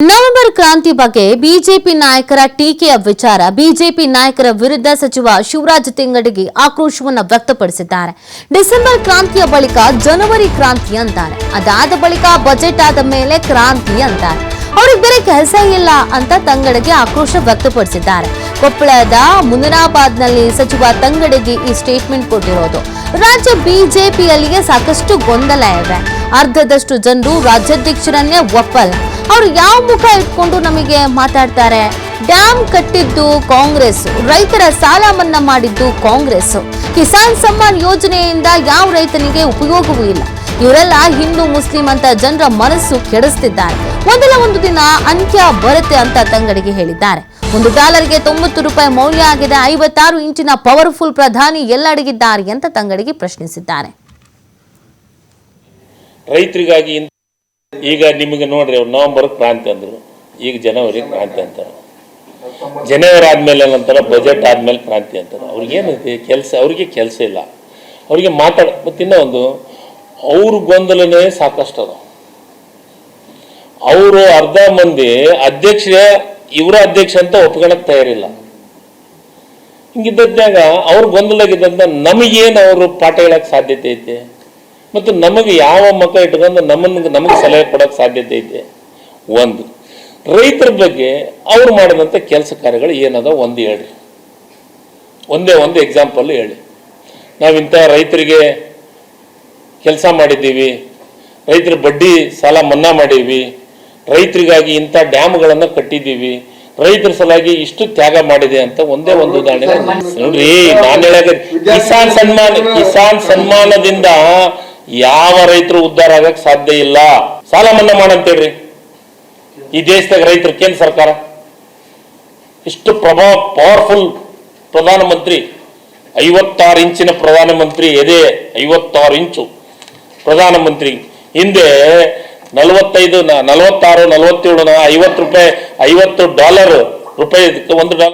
November ಕ್ರಾಂತಿ ಬಗ್ಗೆ BJP ನಾಯಕರ ಟೀಕೆಯ ವಿಚಾರ ಬಿಜೆಪಿ ನಾಯಕರ ವಿರುದ್ಧ ಸಚಿವ ಶಿವರಾಜ್ ತಿಂಗಡಗಿ ಆಕ್ರೋಶವನ್ನು ವ್ಯಕ್ತಪಡಿಸಿದ್ದಾರೆ. ಡಿಸೆಂಬರ್ ಕ್ರಾಂತಿಯ ಬಳಿಕ ಜನವರಿ ಕ್ರಾಂತಿ ಅಂತಾರೆ. ಅದಾದ ಬಳಿಕ ಬಜೆಟ್ ಆದ ಮೇಲೆ ಕ್ರಾಂತಿ ಅಂತಾರೆ. ಅವ್ರಿಗೆ ಬೇರೆ ಕೆಲಸ ಇಲ್ಲ ಅಂತ ತಂಗಡಗಿ ಆಕ್ರೋಶ ವ್ಯಕ್ತಪಡಿಸಿದ್ದಾರೆ. ಕೊಪ್ಪಳದ ಮುನಿರಾಬಾದ್ನಲ್ಲಿ ಸಚಿವ ತಂಗಡಗಿ ಈ ಸ್ಟೇಟ್ಮೆಂಟ್ ಕೊಟ್ಟಿರೋದು. ರಾಜ್ಯ ಬಿಜೆಪಿಯಲ್ಲಿಗೆ ಸಾಕಷ್ಟು ಗೊಂದಲ ಇವೆ. ಅರ್ಧದಷ್ಟು ಜನರು ರಾಜ್ಯಾಧ್ಯಕ್ಷರನ್ನೇ ಒಪ್ಪಲ್ಲ. ಅವರು ಯಾವ ಮುಖ ಇಟ್ಕೊಂಡು ನಮಗೆ ಮಾತಾಡ್ತಾರೆ? ಡ್ಯಾಮ್ ಕಟ್ಟಿದ್ದು ಕಾಂಗ್ರೆಸ್, ರೈತರ ಸಾಲ ಮನ್ನಾ ಮಾಡಿದ್ದು ಕಾಂಗ್ರೆಸ್, ಕಿಸಾನ್ ಸಮ್ಮಾನ್ ಯೋಜನೆಯಿಂದ ಯಾವ ರೈತನಿಗೆ ಉಪಯೋಗವೂ ಇಲ್ಲ. ಇವರೆಲ್ಲ ಹಿಂದೂ ಮುಸ್ಲಿಂ ಅಂತ ಜನರ ಮನಸ್ಸು ಕೆಡಿಸ್ತಿದ್ದಾರೆ. ಒಂದಲ್ಲ ಒಂದು ದಿನ ಅಂತ್ಯ ಬರುತ್ತೆ ಅಂತ ತಂಗಡಗಿ ಹೇಳಿದ್ದಾರೆ. $1ಗೆ 90 ರೂಪಾಯಿ ಮೌಲ್ಯ ಆಗಿದೆ. 56 ಇಂಚಿನ ಪವರ್ಫುಲ್ ಪ್ರಧಾನಿ ಎಲ್ಲ ಅಡಗಿದ್ದಾರೆ ಅಂತ ತಂಗಡಗಿ ಪ್ರಶ್ನಿಸಿದ್ದಾರೆ. ರೈತರಿಗಾಗಿ ಈಗ ನಿಮಗೆ ನೋಡ್ರಿ, ಅವ್ರು ನವೆಂಬರ್ ಕ್ರಾಂತಿ ಅಂದರು, ಈಗ ಜನವರಿ ಕ್ರಾಂತಿ ಅಂತಾರೆ. ಜನವರಿ ಆದ್ಮೇಲೆ ಏನಂತಾರೆ, ಬಜೆಟ್ ಆದ್ಮೇಲೆ ಕ್ರಾಂತಿ ಅಂತಾರೆ. ಅವ್ರಿಗೇನೈತಿ ಕೆಲಸ? ಅವ್ರಿಗೆ ಕೆಲಸ ಇಲ್ಲ. ಅವ್ರಿಗೆ ಮತ್ತಿನ್ನ ಒಂದು ಅವ್ರ ಗೊಂದಲನೇ ಸಾಕಷ್ಟು ಅದ. ಅವರು ಅರ್ಧ ಮಂದಿ ಅಧ್ಯಕ್ಷರೇ ಇವರ ಅಧ್ಯಕ್ಷ ಅಂತ ಒಪ್ಕೊಳಕ್ ತಯಾರಿಲ್ಲ. ಹಿಂಗಿದ್ದಾಗ ಅವ್ರ ಗೊಂದಲಾಗಿದ್ದಂತ ನಮಗೇನು ಅವರು ಪಾಠ ಹೇಳಕ್ ಸಾಧ್ಯತೆ ಐತೆ? ಮತ್ತು ನಮಗೆ ಯಾವ ಮಕ್ಕ ಇಟ್ಕೊಂಡು ನಮಗೆ ಸಲಹೆ ಕೊಡೋಕೆ ಸಾಧ್ಯತೆ ಐತೆ? ಒಂದು ರೈತರ ಬಗ್ಗೆ ಅವ್ರು ಮಾಡಿದಂಥ ಕೆಲಸ ಕಾರ್ಯಗಳು ಏನದ ಒಂದು ಹೇಳ್ರಿ. ಒಂದು ಎಕ್ಸಾಂಪಲ್ ಹೇಳಿ. ನಾವಿಂಥ ರೈತರಿಗೆ ಕೆಲಸ ಮಾಡಿದ್ದೀವಿ, ರೈತರ ಬಡ್ಡಿ ಸಾಲ ಮನ್ನಾ ಮಾಡೀವಿ, ರೈತರಿಗಾಗಿ ಇಂಥ ಡ್ಯಾಮ್ಗಳನ್ನು ಕಟ್ಟಿದ್ದೀವಿ, ರೈತರ ಸಲಾಗಿ ಇಷ್ಟು ತ್ಯಾಗ ಮಾಡಿದೆ ಅಂತ ಒಂದೇ ಒಂದು ಉದಾಹರಣೆ ನೋಡ್ರಿ. ನಾನು ಹೇಳಕ್ಕೆ ಕಿಸಾನ್ ಸನ್ಮಾನದಿಂದ ಯಾವ ರೈತರು ಉದ್ಧಾರ ಆಗಕ್ಕೆ ಸಾಧ್ಯ ಇಲ್ಲ. ಸಾಲ ಮನ್ನಾ ಮಾಡಂತೇಳ್ರಿ. ಈ ದೇಶದಾಗ ರೈತರು ಕೇಂದ್ರ ಸರ್ಕಾರ ಇಷ್ಟು ಪವರ್ಫುಲ್ ಪ್ರಧಾನಮಂತ್ರಿ, 56 ಇಂಚಿನ ಪ್ರಧಾನಮಂತ್ರಿ, ಎದೆ 56 ಇಂಚು ಪ್ರಧಾನಮಂತ್ರಿ. ಹಿಂದೆ 45, 46, 47, $50 $50 ರೂಪಾಯಿ $1